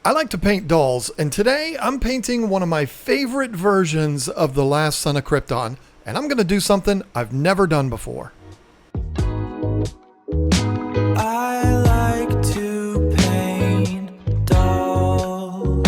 I like to paint dolls, and today I'm painting one of my favorite versions of The Last Son of Krypton, and I'm going to do something I've never done before. I like to paint dolls.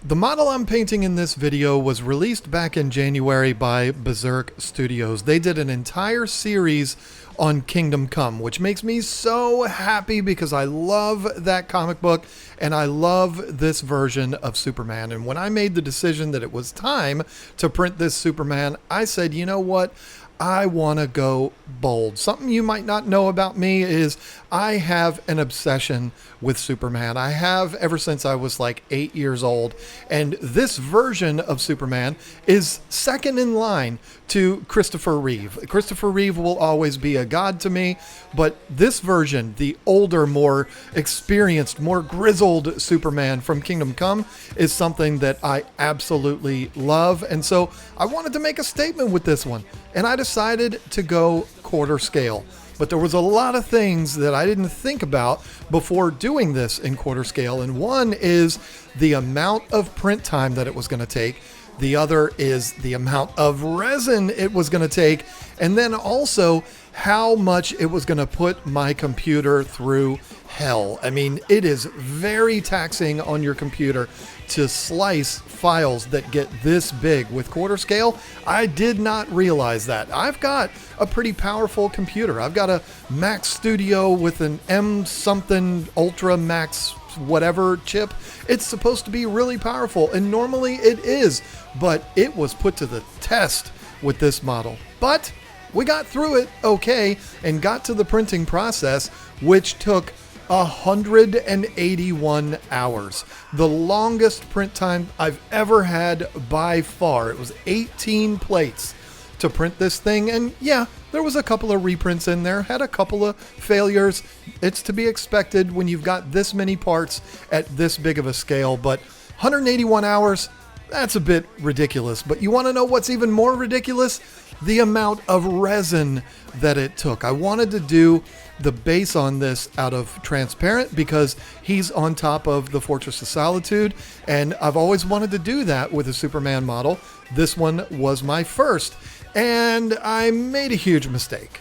The model I'm painting in this video was released back in January by Berserk Studios. They did an entire series on Kingdom Come, which makes me so happy because I love that comic book and I love this version of Superman. And when I made the decision that it was time to print this Superman, I said, you know what? I want to go bold. Something you might not know about me is I have an obsession with Superman. I have ever since I was like 8 years old. And this version of Superman is second in line to Christopher Reeve. Christopher Reeve will always be a god to me, but this version, the older, more experienced, more grizzled Superman from Kingdom Come is something that I absolutely love. And so I wanted to make a statement with this one. And I decided to go quarter scale. But there was a lot of things that I didn't think about before doing this in quarter scale. And one is the amount of print time that it was going to take. The other is the amount of resin it was going to take. And then also how much it was going to put my computer through hell. I mean, it is very taxing on your computer to slice files that get this big with quarter scale. I did not realize that. I've got a pretty powerful computer. I've got a Mac Studio with an M something Ultra Max whatever chip. It's supposed to be really powerful, and normally it is, but it was put to the test with this model. But we got through it okay and got to the printing process, which took 181 hours. The longest print time I've ever had by far. It was 18 plates to print this thing. And yeah, there was a couple of reprints in there, had a couple of failures. It's to be expected when you've got this many parts at this big of a scale, but 181 hours, that's a bit ridiculous. But you want to know what's even more ridiculous? The amount of resin that it took. I wanted to do the base on this out of transparent because he's on top of the Fortress of Solitude, and I've always wanted to do that with a Superman model. This one was my first, and I made a huge mistake.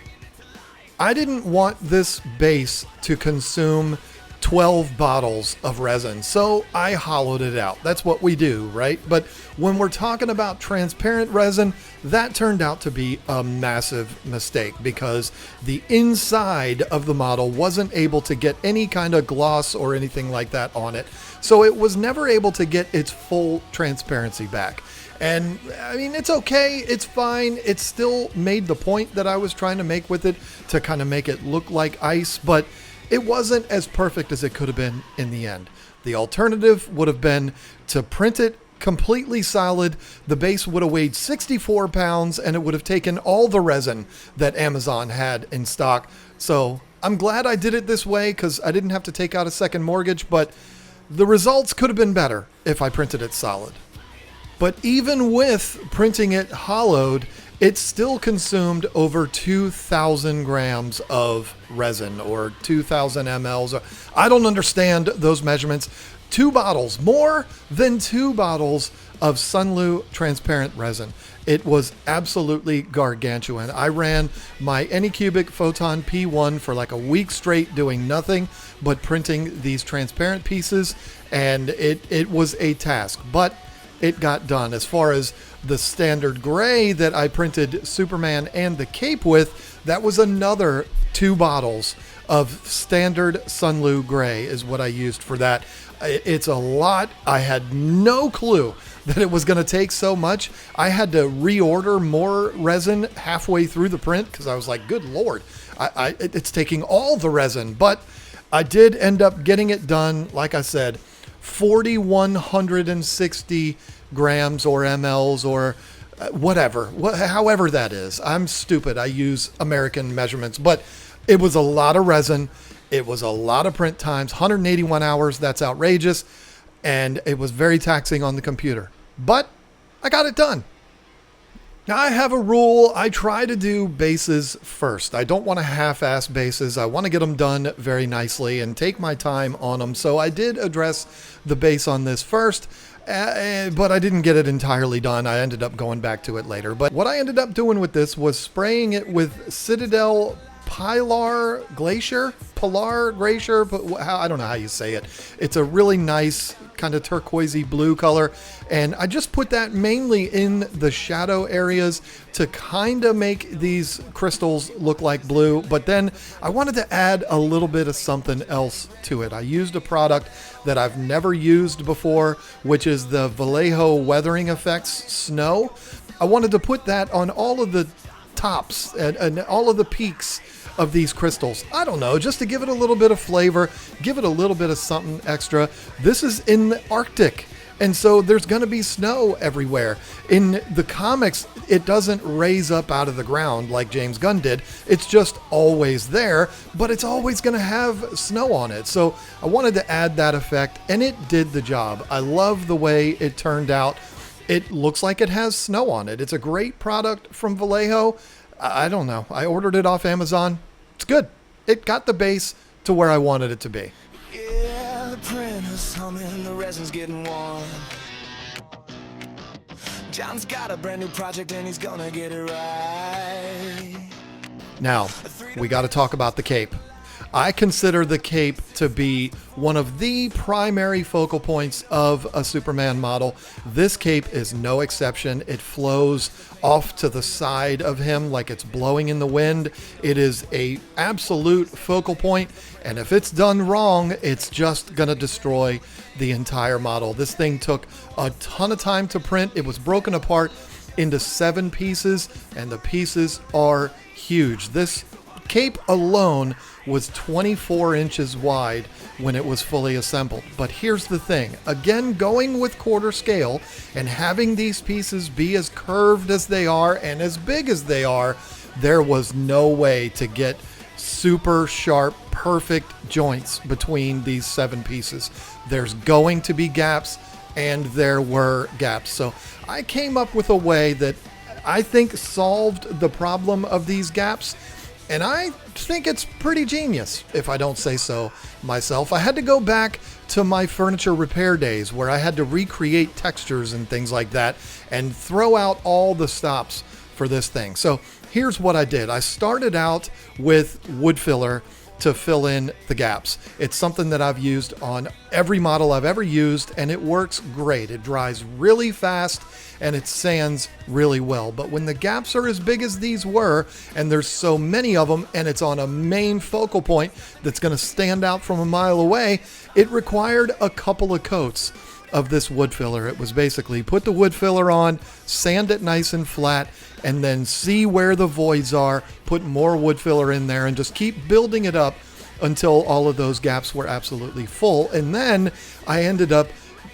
I didn't want this base to consume 12 bottles of resin, so I hollowed it out. That's what we do, right? But when we're talking about transparent resin, that turned out to be a massive mistake because the inside of the model wasn't able to get any kind of gloss or anything like that on it. So it was never able to get its full transparency back. And I mean, it's okay, it's fine. It still made the point that I was trying to make with it to kind of make it look like ice, but it wasn't as perfect as it could have been in the end. The alternative would have been to print it completely solid. The base would have weighed 64 pounds and it would have taken all the resin that Amazon had in stock. So I'm glad I did it this way because I didn't have to take out a second mortgage, but the results could have been better if I printed it solid. But even with printing it hollowed, it still consumed over 2,000 grams of resin or 2,000 mLs. I don't understand those measurements. 2 bottles, more than 2 bottles of Sunlu transparent resin. It was absolutely gargantuan. I ran my Anycubic Photon P1 for like a week straight doing nothing but printing these transparent pieces, and it was a task, but it got done. As far as the standard gray that I printed Superman and the cape with, that was another 2 bottles of standard Sunlu gray is what I used for that. It's a lot. I had no clue that it was going to take so much. I had to reorder more resin halfway through the print because I was like, good Lord, it's taking all the resin. But I did end up getting it done. Like I said, 4,160 grams or mLs or whatever, however that is. I'm stupid. I use American measurements, but it was a lot of resin. It was a lot of print times, 181 hours. That's outrageous. And it was very taxing on the computer, but I got it done. Now, I have a rule. I try to do bases first. I don't want to half-ass bases. I want to get them done very nicely and take my time on them. So I did address the base on this first, but I didn't get it entirely done. I ended up going back to it later. But what I ended up doing with this was spraying it with Citadel Pilar Glacier, but I don't know how you say it. It's a really nice kind of turquoisey blue color, and I just put that mainly in the shadow areas to kind of make these crystals look like blue, but then I wanted to add a little bit of something else to it. I used a product that I've never used before, which is the Vallejo Weathering Effects Snow. I wanted to put that on all of the tops and all of the peaks of these crystals. I don't know, just to give it a little bit of flavor, give it a little bit of something extra. This is in the Arctic, and so there's going to be snow everywhere. In the comics, it doesn't raise up out of the ground like James Gunn did. It's just always there, but it's always going to have snow on it. So I wanted to add that effect, and it did the job. I love the way it turned out. It looks like it has snow on it. It's a great product from Vallejo. I don't know. I ordered it off Amazon. It's good. It got the base to where I wanted it to be. Yeah, the printer's humming, the resin's getting warm. John's got a brand new project and he's gonna get it right. Now, we got to talk about the cape. I consider the cape to be one of the primary focal points of a Superman model. This cape is no exception. It flows off to the side of him like it's blowing in the wind. It is an absolute focal point, and if it's done wrong, it's just going to destroy the entire model. This thing took a ton of time to print. It was broken apart into 7 pieces, and the pieces are huge. This cape alone was 24 inches wide when it was fully assembled. But here's the thing, again, going with quarter scale and having these pieces be as curved as they are and as big as they are, there was no way to get super sharp, perfect joints between these 7 pieces. There's going to be gaps, and there were gaps. So I came up with a way that I think solved the problem of these gaps, and I think it's pretty genius, if I don't say so myself. I had to go back to my furniture repair days where I had to recreate textures and things like that and throw out all the stops for this thing. So here's what I did. I started out with wood filler to fill in the gaps. It's something that I've used on every model I've ever used, and it works great. It dries really fast and it sands really well. But when the gaps are as big as these were, and there's so many of them, and it's on a main focal point that's going to stand out from a mile away, it required a couple of coats of this wood filler. It was basically put the wood filler on, sand it nice and flat, and then see where the voids are, put more wood filler in there, and just keep building it up until all of those gaps were absolutely full. And then I ended up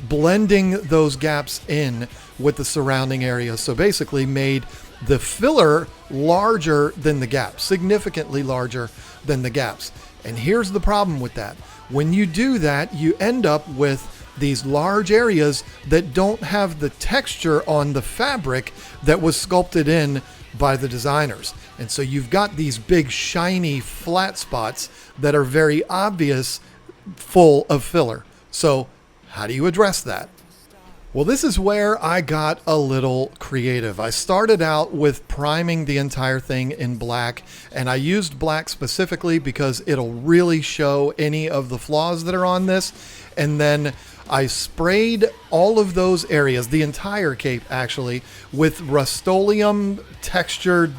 blending those gaps in with the surrounding area. So basically made the filler larger than the gaps, significantly larger than the gaps. And here's the problem with that. When you do that, you end up with these large areas that don't have the texture on the fabric that was sculpted in by the designers. And so you've got these big shiny flat spots that are very obvious full of filler. So how do you address that? Well, this is where I got a little creative. I started out with priming the entire thing in black, and I used black specifically because it'll really show any of the flaws that are on this. And then I sprayed all of those areas, the entire cape actually, with Rust-Oleum textured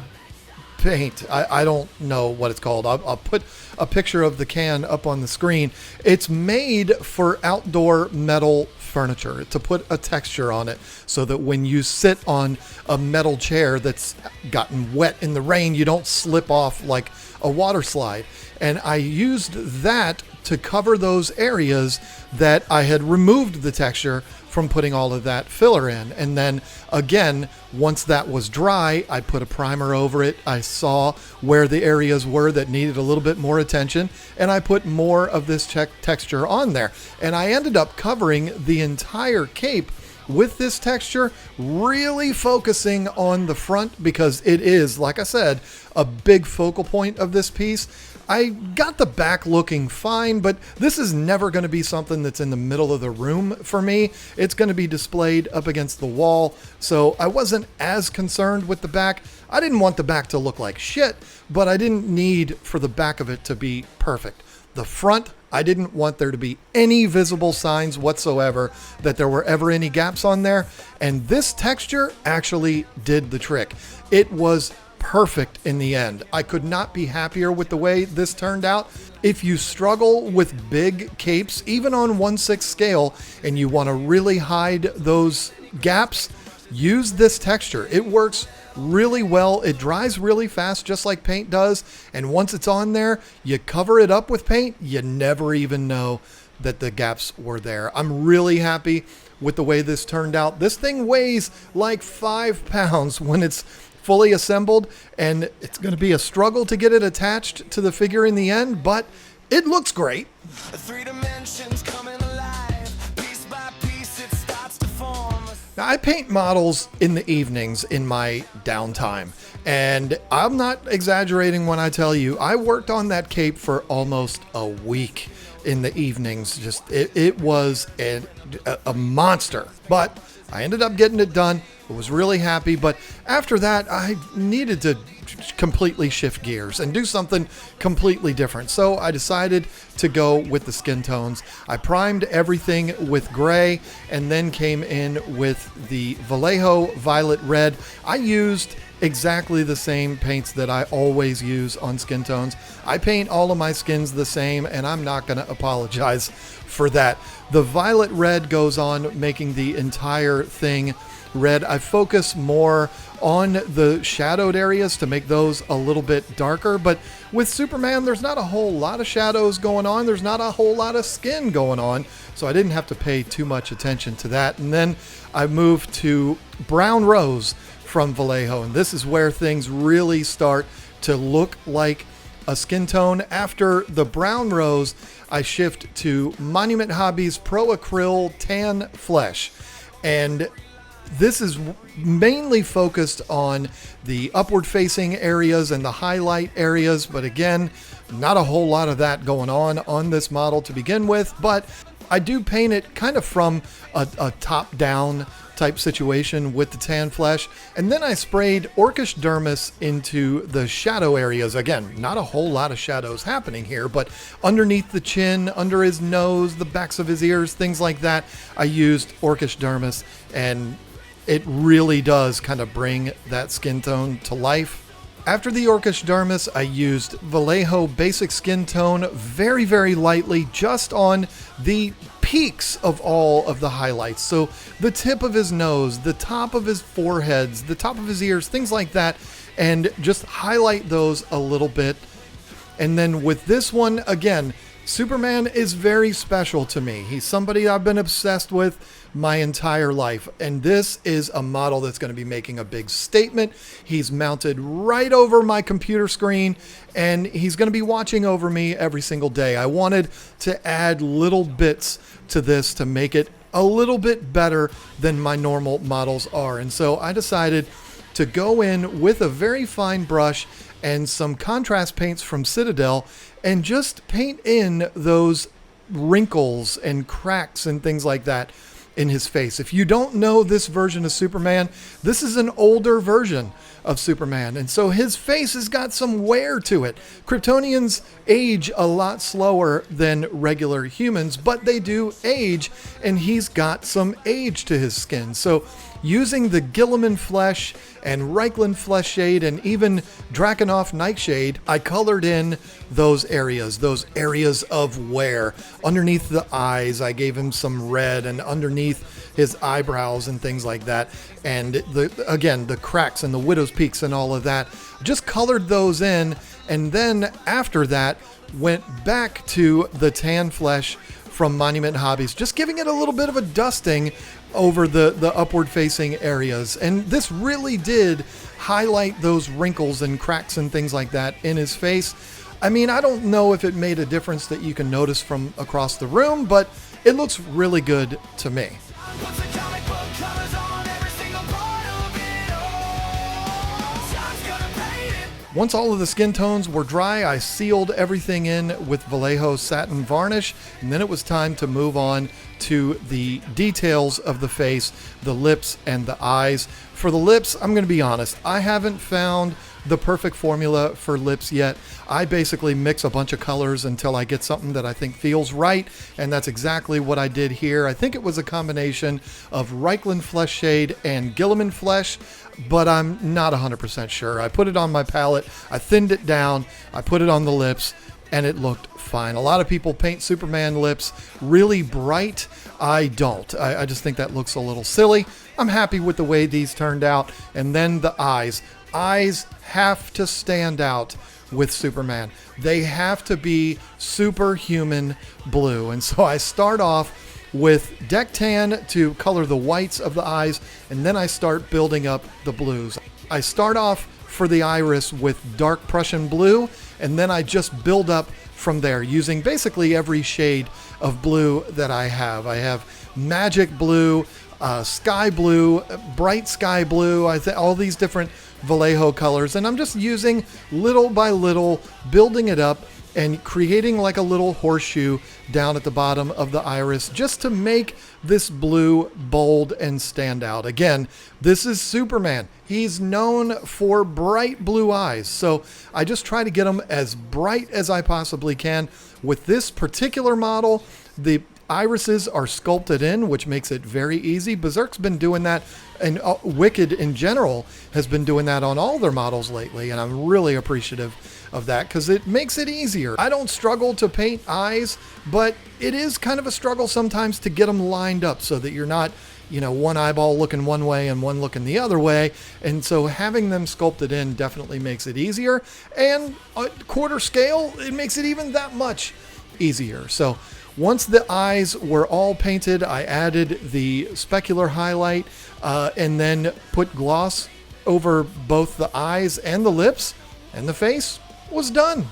paint. I don't know what it's called. I'll put a picture of the can up on the screen. It's made for outdoor metal furniture, to put a texture on it so that when you sit on a metal chair that's gotten wet in the rain, you don't slip off like a water slide. And I used that to cover those areas that I had removed the texture from putting all of that filler in. And then again, once that was dry, I put a primer over it. I saw where the areas were that needed a little bit more attention, and I put more of this texture on there. And I ended up covering the entire cape with this texture, really focusing on the front because it is, like I said, a big focal point of this piece. I got the back looking fine, but this is never going to be something that's in the middle of the room for me. It's going to be displayed up against the wall, so I wasn't as concerned with the back. I didn't want the back to look like shit, but I didn't need for the back of it to be perfect. The front, I didn't want there to be any visible signs whatsoever that there were ever any gaps on there, and this texture actually did the trick. It was perfect in the end. I could not be happier with the way this turned out. If you struggle with big capes, even on 1/6 scale, and you want to really hide those gaps, use this texture. It works really well. It dries really fast, just like paint does. And once it's on there, you cover it up with paint, you never even know that the gaps were there. I'm really happy with the way this turned out. This thing weighs like 5 pounds when it's fully assembled, and it's going to be a struggle to get it attached to the figure in the end, but it looks great. 3 dimensions coming alive, piece by piece it starts to form. Now, I paint models in the evenings in my downtime, and I'm not exaggerating when I tell you I worked on that cape for almost a week in the evenings. Just it was a monster, but I ended up getting it done. I was really happy, but after that, I needed to completely shift gears and do something completely different. So I decided to go with the skin tones. I primed everything with gray and then came in with the Vallejo Violet Red. I used exactly the same paints that I always use on skin tones. I paint all of my skins the same, and I'm not going to apologize for that. The Violet Red goes on making the entire thing red. I focus more on the shadowed areas to make those a little bit darker, but with Superman, there's not a whole lot of shadows going on. There's not a whole lot of skin going on, so I didn't have to pay too much attention to that. And then I moved to Brown Rose from Vallejo, and this is where things really start to look like a skin tone. After the Brown Rose, I shift to Monument Hobbies Pro Acryl Tan Flesh, and this is mainly focused on the upward facing areas and the highlight areas, but again, not a whole lot of that going on this model to begin with, but I do paint it kind of from a top down type situation with the tan flesh. And then I sprayed Orcish Dermis into the shadow areas. Again, not a whole lot of shadows happening here, but underneath the chin, under his nose, the backs of his ears, things like that, I used Orcish Dermis, and it really does kind of bring that skin tone to life. After the Orcish Dermis, I used Vallejo Basic Skin Tone very, very lightly, just on the peaks of all of the highlights. So the tip of his nose, the top of his foreheads, the top of his ears, things like that, and just highlight those a little bit. And then with this one, again, Superman is very special to me. He's somebody I've been obsessed with my entire life, and this is a model that's going to be making a big statement. He's mounted right over my computer screen, and he's going to be watching over me every single day. I wanted to add little bits to this to make it a little bit better than my normal models are, and so I decided to go in with a very fine brush and some contrast paints from Citadel and just paint in those wrinkles and cracks and things like that in his face. If you don't know this version of Superman, this is an older version of Superman, and so his face has got some wear to it. Kryptonians age a lot slower than regular humans, but they do age, and he's got some age to his skin. So using the Gilliman Flesh and Reichland Flesh Shade and even Drakenhof Nightshade, I colored in those areas of wear. Underneath the eyes, I gave him some red, and underneath his eyebrows and things like that. And the cracks and the widow's peaks and all of that, just colored those in. And then after that, went back to the tan flesh from Monument Hobbies, just giving it a little bit of a dusting over the upward facing areas. And this really did highlight those wrinkles and cracks and things like that in his face. I mean, I don't know if it made a difference that you can notice from across the room, but it looks really good to me. What's a comic book Colors on every single part of it all. Time's gonna paint it. Once all of the skin tones were dry, I sealed everything in with Vallejo satin varnish, and then it was time to move on to the details of the face, the lips and the eyes. For the lips, I'm going to be honest, I haven't found the perfect formula for lips yet. I basically mix a bunch of colors until I get something that I think feels right, and that's exactly what I did here. I think it was a combination of Reichland Flesh Shade and Gilliman Flesh, but I'm not 100% sure. I put it on my palette, I thinned it down, I put it on the lips, and it looked fine. A lot of people paint Superman lips really bright. I don't. I just think that looks a little silly. I'm happy with the way these turned out. And then the eyes. Eyes have to stand out with Superman. They have to be superhuman blue. And so I start off with deck tan to color the whites of the eyes, and then I start building up the blues. I start off for the iris with dark Prussian blue, and then I just build up from there using basically every shade of blue that I have. I have magic blue, sky blue, bright sky blue, all these different Vallejo colors, and I'm just using little by little, building it up and creating like a little horseshoe down at the bottom of the iris just to make this blue bold and stand out. Again, this is Superman. He's known for bright blue eyes, so I just try to get them as bright as I possibly can. With this particular model, the irises are sculpted in, which makes it very easy. Berserk's been doing that, and Wicked in general has been doing that on all their models lately, and I'm really appreciative of that because it makes it easier. I don't struggle to paint eyes, but it is kind of a struggle sometimes to get them lined up so that you're not, one eyeball looking one way and one looking the other way. And so having them sculpted in definitely makes it easier. And at quarter scale, it makes it even that much easier. So once the eyes were all painted, I added the specular highlight and then put gloss over both the eyes and the lips, and the face was done.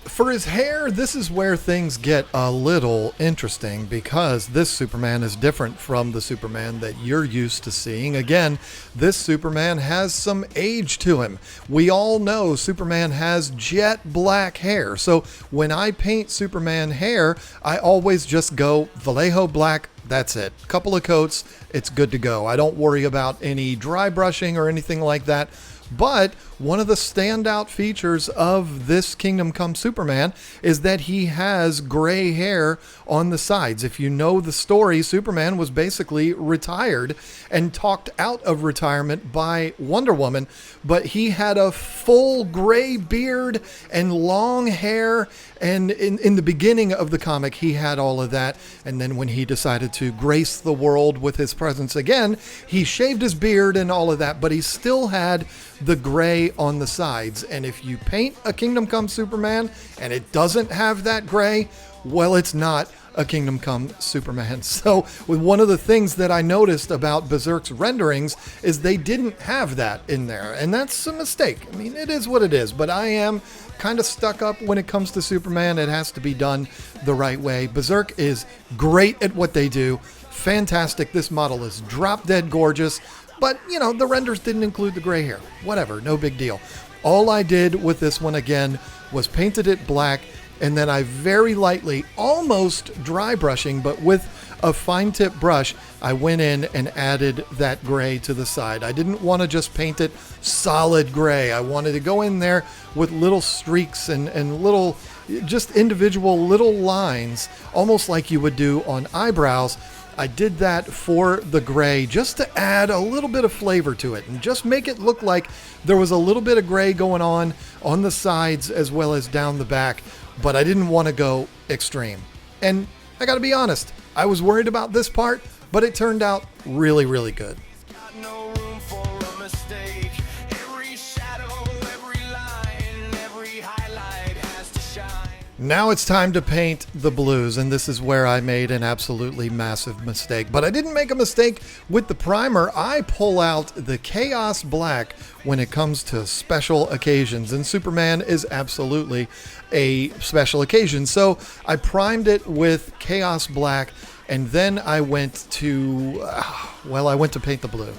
For his hair, this is where things get a little interesting because this Superman is different from the Superman that you're used to seeing. Again, this Superman has some age to him. We all know Superman has jet black hair. So when I paint Superman hair, I always just go Vallejo black. That's it. Couple of coats, it's good to go. I don't worry about any dry brushing or anything like that. But one of the standout features of this Kingdom Come Superman is that he has gray hair on the sides. If you know the story, Superman was basically retired and talked out of retirement by Wonder Woman, but he had a full gray beard and long hair, and in the beginning of the comic, he had all of that, and then when he decided to grace the world with his presence again, he shaved his beard and all of that, but he still had the gray on the sides. And if you paint a Kingdom Come Superman and it doesn't have that gray, well, it's not a Kingdom Come Superman. So with one of the things that I noticed about Berserk's renderings is they didn't have that in there, and that's a mistake. I mean, it is what it is, but I am kind of stuck up when it comes to Superman. It has to be done the right way. Berserk is great at what they do. Fantastic. This model is drop dead gorgeous. But, the renders didn't include the gray hair. Whatever, no big deal. All I did with this one, again, was painted it black, and then I very lightly, almost dry brushing, but with a fine tip brush, I went in and added that gray to the side. I didn't want to just paint it solid gray. I wanted to go in there with little streaks and little, just individual little lines, almost like you would do on eyebrows. I did that for the gray just to add a little bit of flavor to it and just make it look like there was a little bit of gray going on the sides as well as down the back, but I didn't want to go extreme. And I gotta be honest, I was worried about this part, but it turned out really, really good. Got no room for a mistake. Every shadow, every line, every highlight has to shine. Now it's time to paint the blues, and this is where I made an absolutely massive mistake. But I didn't make a mistake with the primer. I pull out the Chaos Black when it comes to special occasions, and Superman is absolutely a special occasion. So I primed it with Chaos Black, and then I went to, I went to paint the blue.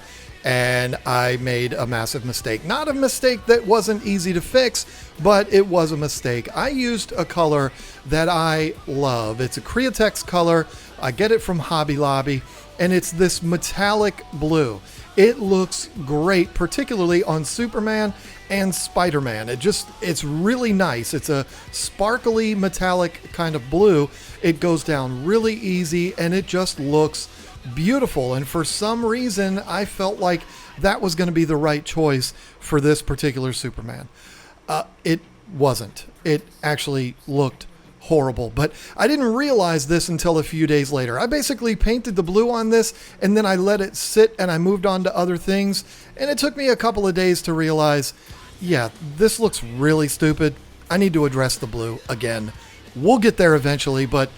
And I made a massive mistake. Not a mistake that wasn't easy to fix, but it was a mistake. I used a color that I love. It's a Createx color. I get it from Hobby Lobby, and it's this metallic blue. It looks great, particularly on Superman and Spider-Man. It's really nice. It's a sparkly metallic kind of blue. It goes down really easy, and it just looks beautiful. And for some reason, I felt like that was going to be the right choice for this particular Superman. It wasn't. It actually looked horrible, but I didn't realize this until a few days later. I basically painted the blue on this, and then I let it sit, and I moved on to other things, and it took me a couple of days to realize, yeah, this looks really stupid. I need to address the blue again. We'll get there eventually, but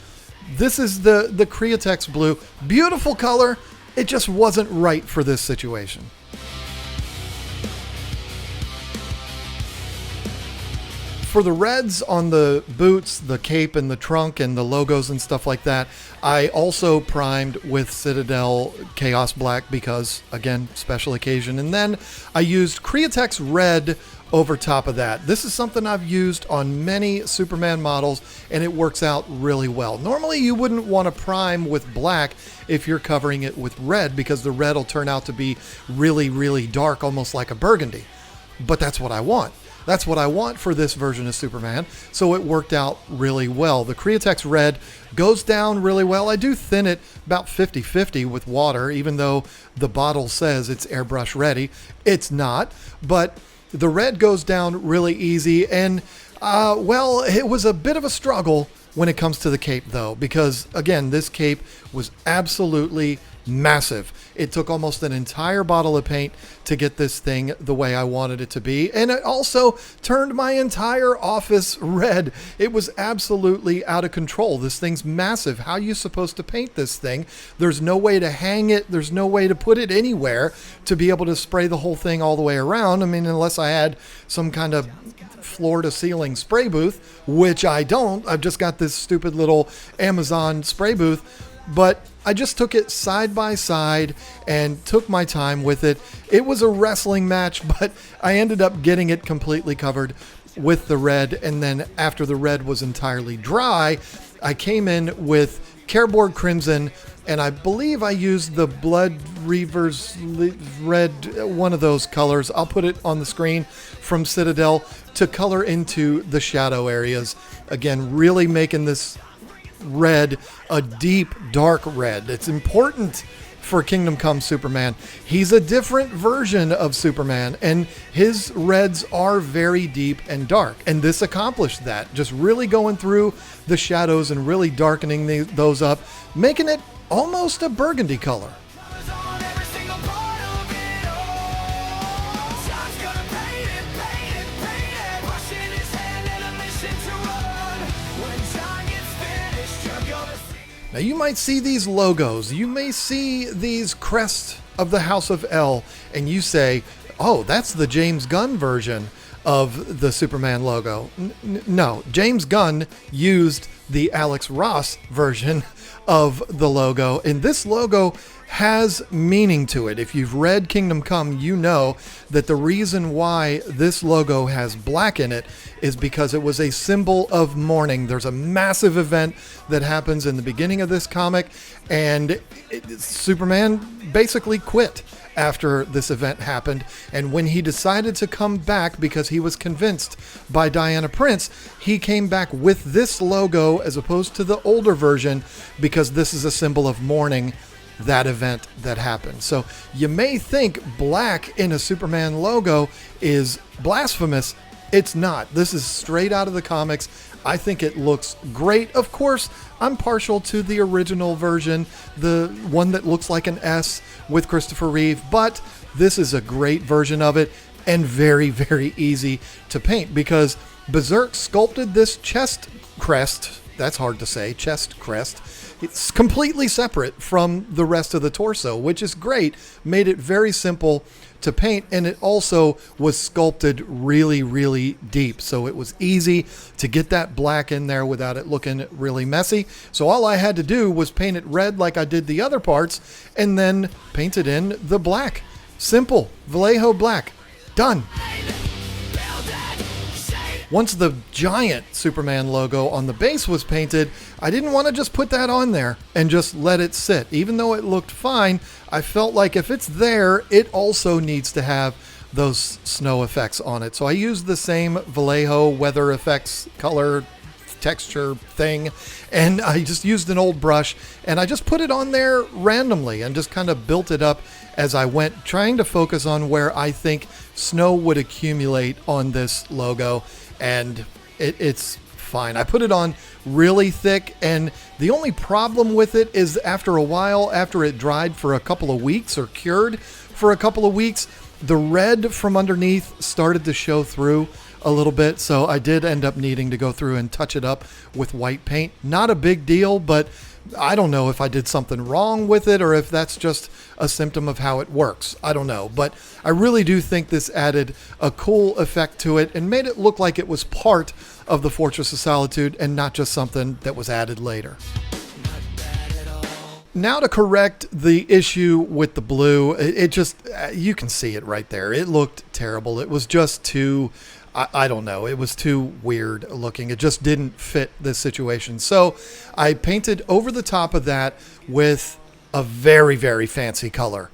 this is the Createx blue. Beautiful color. It just wasn't right for this situation. For the reds on the boots, the cape, and the trunk, and the logos and stuff like that, I also primed with Citadel Chaos Black because, again, special occasion. And then I used Createx Red over top of that. This is something I've used on many Superman models, and it works out really well. Normally, you wouldn't want to prime with black if you're covering it with red, because the red will turn out to be really, really dark, almost like a burgundy. But that's what I want. That's what I want for this version of Superman, so it worked out really well. The Createx Red goes down really well. I do thin it about 50-50 with water, even though the bottle says it's airbrush ready. It's not, but the red goes down really easy, and it was a bit of a struggle when it comes to the cape, though, because, again, this cape was absolutely massive. It took almost an entire bottle of paint to get this thing the way I wanted it to be, and it also turned my entire office red. It was absolutely out of control. This thing's massive. How are you supposed to paint this thing? There's no way to hang it. There's no way to put it anywhere to be able to spray the whole thing all the way around. I mean, unless I had some kind of floor-to-ceiling spray booth, which I don't. I've just got this stupid little Amazon spray booth. But I just took it side by side and took my time with it. It was a wrestling match, but I ended up getting it completely covered with the red. And then after the red was entirely dry, I came in with Careboard Crimson, and I believe I used the Blood Reavers Red, one of those colors. I'll put it on the screen, from Citadel, to color into the shadow areas. Again, really making this red a deep, dark red. It's important for Kingdom Come Superman. He's a different version of Superman, and his reds are very deep and dark. And this accomplished that, just really going through the shadows and really darkening those up, making it almost a burgundy color. Now you might see these logos, you may see these Crest of the House of L, and you say, oh, that's the James Gunn version of the Superman logo. No, James Gunn used the Alex Ross version of the logo, and this logo has meaning to it. If you've read Kingdom Come, you know that the reason why this logo has black in it is because it was a symbol of mourning. There's a massive event that happens in the beginning of this comic, and Superman basically quit after this event happened. And when he decided to come back, because he was convinced by Diana Prince, he came back with this logo as opposed to the older version, because this is a symbol of mourning that event that happened. So you may think black in a Superman logo is blasphemous. It's not. This is straight out of the comics. I think it looks great. Of course, I'm partial to the original version, the one that looks like an S with Christopher Reeve, but this is a great version of it, and very, very easy to paint, because Berserk sculpted this chest crest, that's hard to say, chest crest. It's completely separate from the rest of the torso, which is great. Made it very simple to paint, and it also was sculpted really, really deep. So it was easy to get that black in there without it looking really messy. So all I had to do was paint it red like I did the other parts, and then paint it in the black. Simple. Vallejo black. Done. Once the giant Superman logo on the base was painted, I didn't want to just put that on there and just let it sit. Even though it looked fine, I felt like if it's there, it also needs to have those snow effects on it. So I used the same Vallejo weather effects color texture thing, and I just used an old brush and I just put it on there randomly and just kind of built it up as I went, trying to focus on where I think snow would accumulate on this logo. And it's fine. I put it on really thick, and the only problem with it is after a while, after it dried for a couple of weeks or cured for a couple of weeks, the red from underneath started to show through a little bit. So I did end up needing to go through and touch it up with white paint. Not a big deal, but I don't know if I did something wrong with it or if that's just a symptom of how it works. I don't know, but I really do think this added a cool effect to it and made it look like it was part of the Fortress of Solitude and not just something that was added later. Now to correct the issue with the blue, it just, you can see it right there. It looked terrible. It was just too, I don't know. It was too weird looking. It just didn't fit this situation. So I painted over the top of that with a very, very fancy color.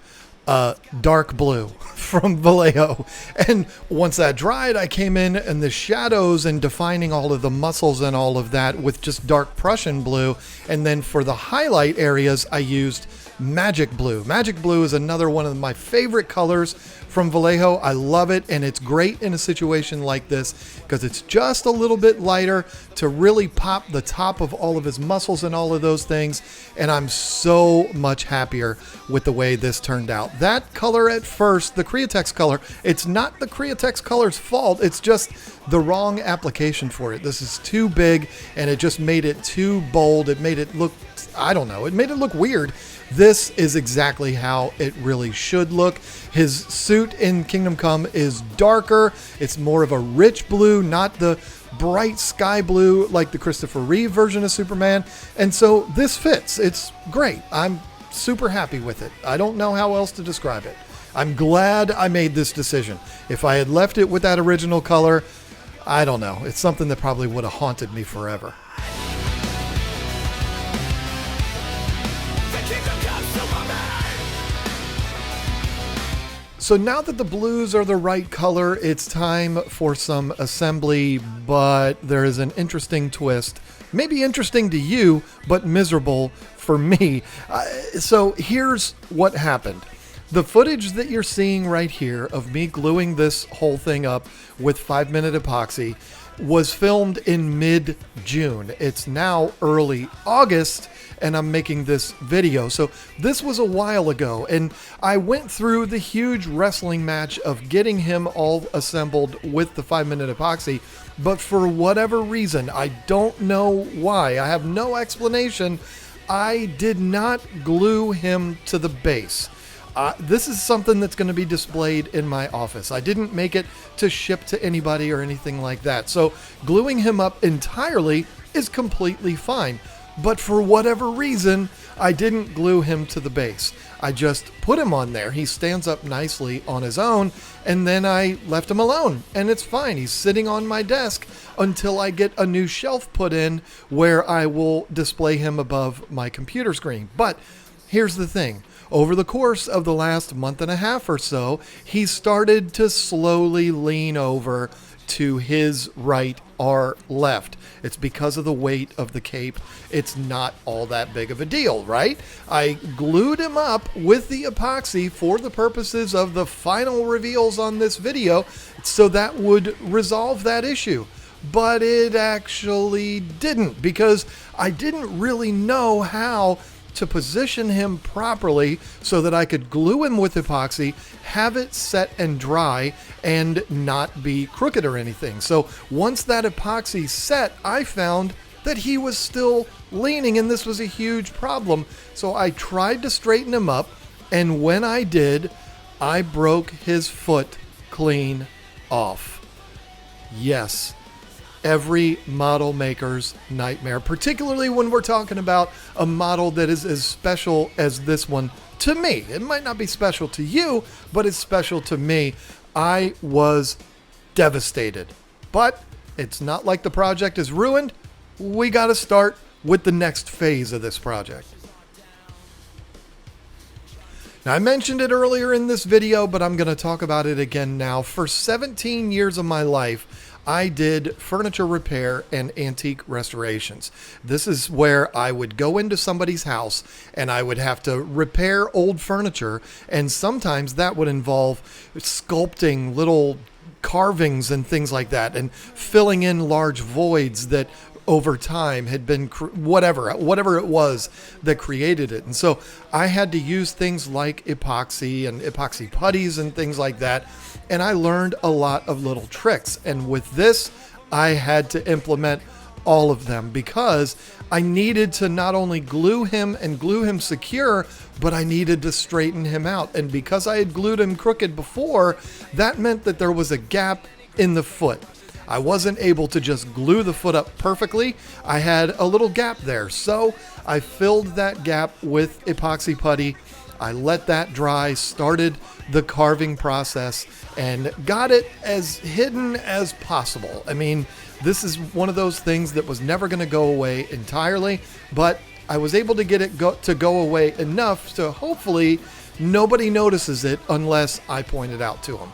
Dark blue from Vallejo. And once that dried, I came in and the shadows and defining all of the muscles and all of that with just dark Prussian blue. And then for the highlight areas, I used Magic Blue. Magic Blue is another one of my favorite colors from Vallejo. I love it, and it's great in a situation like this because it's just a little bit lighter to really pop the top of all of his muscles and all of those things, and I'm so much happier with the way this turned out. That color at first, the Createx color, it's not the Createx color's fault, it's just the wrong application for it. This is too big, and it just made it too bold. It made it look, I don't know, it made it look weird. This is exactly how it really should look. His suit in Kingdom Come is darker. It's more of a rich blue, not the bright sky blue like the Christopher Reeve version of Superman. And so this fits. It's great. I'm super happy with it. I don't know how else to describe it. I'm glad I made this decision. If I had left it with that original color, I don't know. It's something that probably would have haunted me forever. So now that the blues are the right color, it's time for some assembly, but there is an interesting twist. Maybe interesting to you, but miserable for me. So here's what happened. The footage that you're seeing right here of me gluing this whole thing up with 5-minute epoxy was filmed in mid-June. It's now early August, and I'm making this video. So this was a while ago, and I went through the huge wrestling match of getting him all assembled with the 5-minute epoxy, but for whatever reason, I don't know why, I have no explanation, I did not glue him to the base. This is something that's going to be displayed in my office. I didn't make it to ship to anybody or anything like that. So gluing him up entirely is completely fine. But for whatever reason, I didn't glue him to the base. I just put him on there. He stands up nicely on his own, and then I left him alone. And it's fine. He's sitting on my desk until I get a new shelf put in where I will display him above my computer screen. But here's the thing. Over the course of the last month and a half or so, he started to slowly lean over to his right or left. It's because of the weight of the cape. It's not all that big of a deal, right? I glued him up with the epoxy for the purposes of the final reveals on this video, so that would resolve that issue. But it actually didn't, because I didn't really know how to position him properly so that I could glue him with epoxy, have it set and dry, and not be crooked or anything. So once that epoxy set, I found that he was still leaning, and this was a huge problem. So I tried to straighten him up, and when I did, I broke his foot clean off. Yes, every model maker's nightmare, particularly when we're talking about a model that is as special as this one to me. It might not be special to you, but it's special to me. I was devastated, but it's not like the project is ruined. We got to start with the next phase of this project. Now, I mentioned it earlier in this video, but I'm going to talk about it again now. For 17 years of my life, I did furniture repair and antique restorations. This is where I would go into somebody's house and I would have to repair old furniture, and sometimes that would involve sculpting little carvings and things like that, and filling in large voids that over time had been whatever it was that created it. And so I had to use things like epoxy and epoxy putties and things like that. And I learned a lot of little tricks. And with this, I had to implement all of them because I needed to not only glue him and glue him secure, but I needed to straighten him out. And because I had glued him crooked before, that meant that there was a gap in the foot. I wasn't able to just glue the foot up perfectly. I had a little gap there. So I filled that gap with epoxy putty. I let that dry, started the carving process, and got it as hidden as possible. I mean, this is one of those things that was never going to go away entirely, but I was able to get it to go away enough so hopefully nobody notices it unless I point it out to them.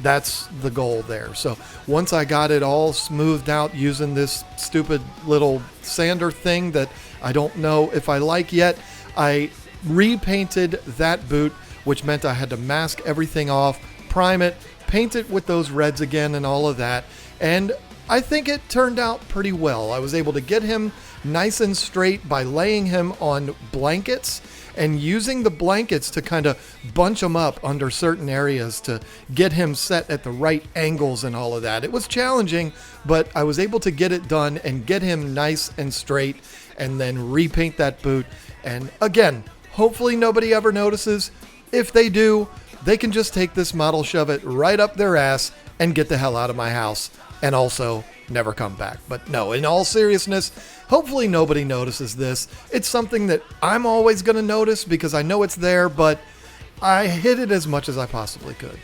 That's the goal there. So once I got it all smoothed out using this stupid little sander thing that I don't know if I like yet, I repainted that boot, which meant I had to mask everything off, prime it, paint it with those reds again and all of that. And I think it turned out pretty well. I was able to get him nice and straight by laying him on blankets and using the blankets to kind of bunch him up under certain areas to get him set at the right angles and all of that. It was challenging, but I was able to get it done and get him nice and straight and then repaint that boot. And again, hopefully nobody ever notices. If they do, they can just take this model, shove it right up their ass, and get the hell out of my house. And also never come back. But no, in all seriousness, hopefully nobody notices this. It's something that I'm always going to notice because I know it's there, but I hid it as much as I possibly could.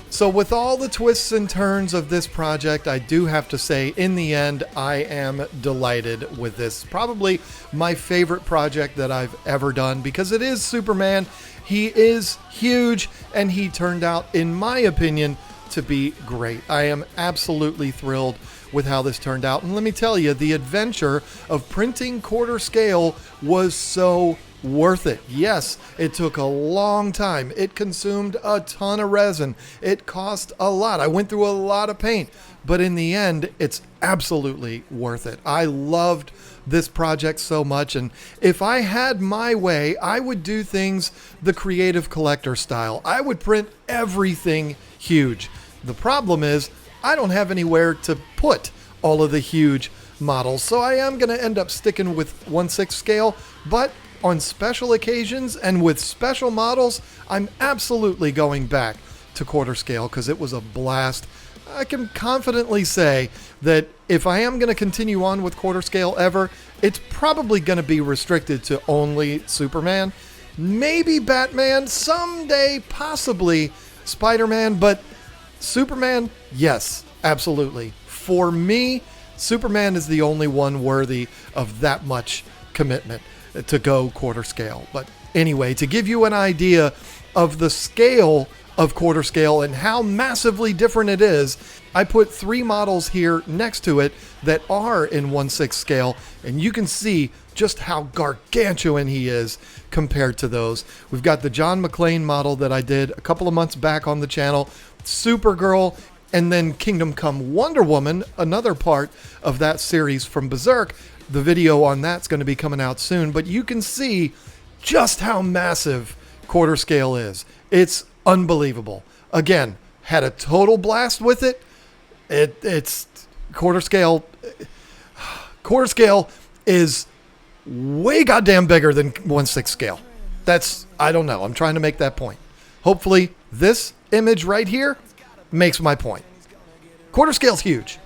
So with all the twists and turns of this project, I do have to say, in the end, I am delighted with this. Probably my favorite project that I've ever done because it is Superman. He is huge, and he turned out, in my opinion, to be great. I am absolutely thrilled with how this turned out. And let me tell you, the adventure of printing quarter scale was so worth it. Yes, it took a long time. It consumed a ton of resin. It cost a lot. I went through a lot of paint, but in the end, it's absolutely worth it. I loved this project so much, and if I had my way, I would do things the creative collector style. I would print everything huge. The problem is I don't have anywhere to put all of the huge models, so I am going to end up sticking with 1/6 scale, but on special occasions and with special models, I'm absolutely going back to quarter scale because it was a blast. I can confidently say that if I am going to continue on with quarter scale ever, it's probably going to be restricted to only Superman, maybe Batman, someday possibly Spider-Man, but Superman, yes, absolutely. For me, Superman is the only one worthy of that much commitment to go quarter scale. But anyway, to give you an idea of the scale of quarter scale and how massively different it is, I put 3 models here next to it that are in 1/6 scale, and you can see just how gargantuan he is compared to those. We've got the John McClane model that I did a couple of months back on the channel, Supergirl, and then Kingdom Come Wonder Woman, another part of that series from Berserk. The video on that's going to be coming out soon, but you can see just how massive quarter scale is. It's unbelievable. Again, had a total blast with it. It's quarter scale. Quarter scale is way goddamn bigger than 1/6 scale. I don't know. I'm trying to make that point. Hopefully this image right here makes my point. Quarter scale's huge.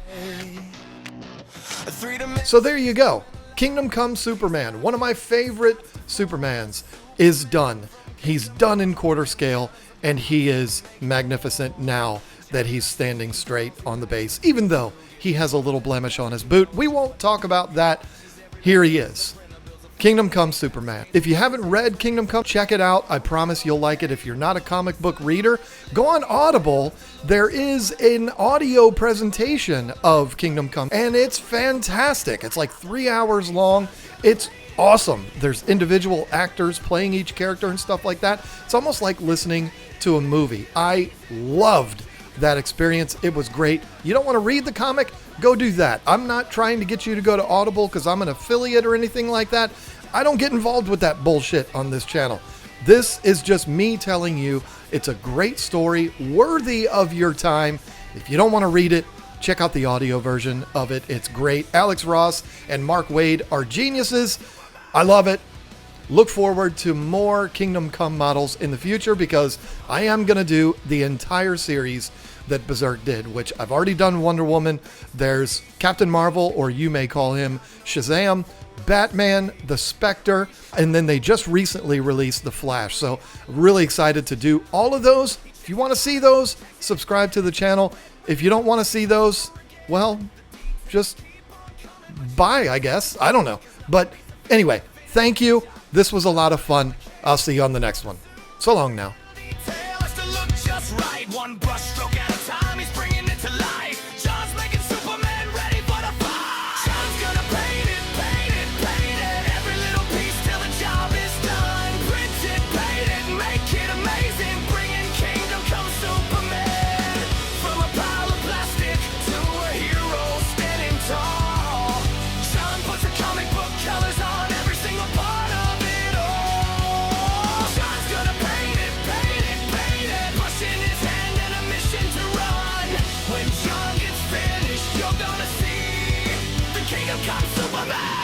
So there you go. Kingdom Come Superman, one of my favorite Supermans, is done. He's done in quarter scale, and he is magnificent now that he's standing straight on the base, even though he has a little blemish on his boot. We won't talk about that. Here he is. Kingdom Come Superman. If you haven't read Kingdom Come, check it out. I promise you'll like it. If you're not a comic book reader, go on Audible. There is an audio presentation of Kingdom Come, and it's fantastic. It's like 3 hours long. It's awesome. There's individual actors playing each character and stuff like that. It's almost like listening to a movie. I loved that experience. It was great. You don't want to read the comic? Go do that. I'm not trying to get you to go to Audible because I'm an affiliate or anything like that. I don't get involved with that bullshit on this channel. This is just me telling you it's a great story, worthy of your time. If you don't want to read it, check out the audio version of it. It's great. Alex Ross and Mark Waid are geniuses. I love it. Look forward to more Kingdom Come models in the future because I am going to do the entire series that Berserk did, which I've already done Wonder Woman. There's Captain Marvel, or you may call him Shazam, Batman, the Spectre, and then they just recently released The Flash. So I'm really excited to do all of those. If you want to see those, subscribe to the channel. If you don't want to see those, well, just buy, I guess. I don't know. But anyway, thank you. This was a lot of fun. I'll see you on the next one. So long now. One brush stroke at a time, he's bringing it to life. John's making Superman ready for the fight. John's gonna paint it, paint it, paint it. Every little piece till the job is done. Print it, paint it, make it amazing. Bringing Kingdom Come Superman. From a pile of plastic to a hero standing tall. John puts the comic book colors on every single part of it all. John's gonna paint it, paint it, paint it. Pushing his hand and a mission to run. When John gets finished, you're gonna see the Kingdom Come Superman.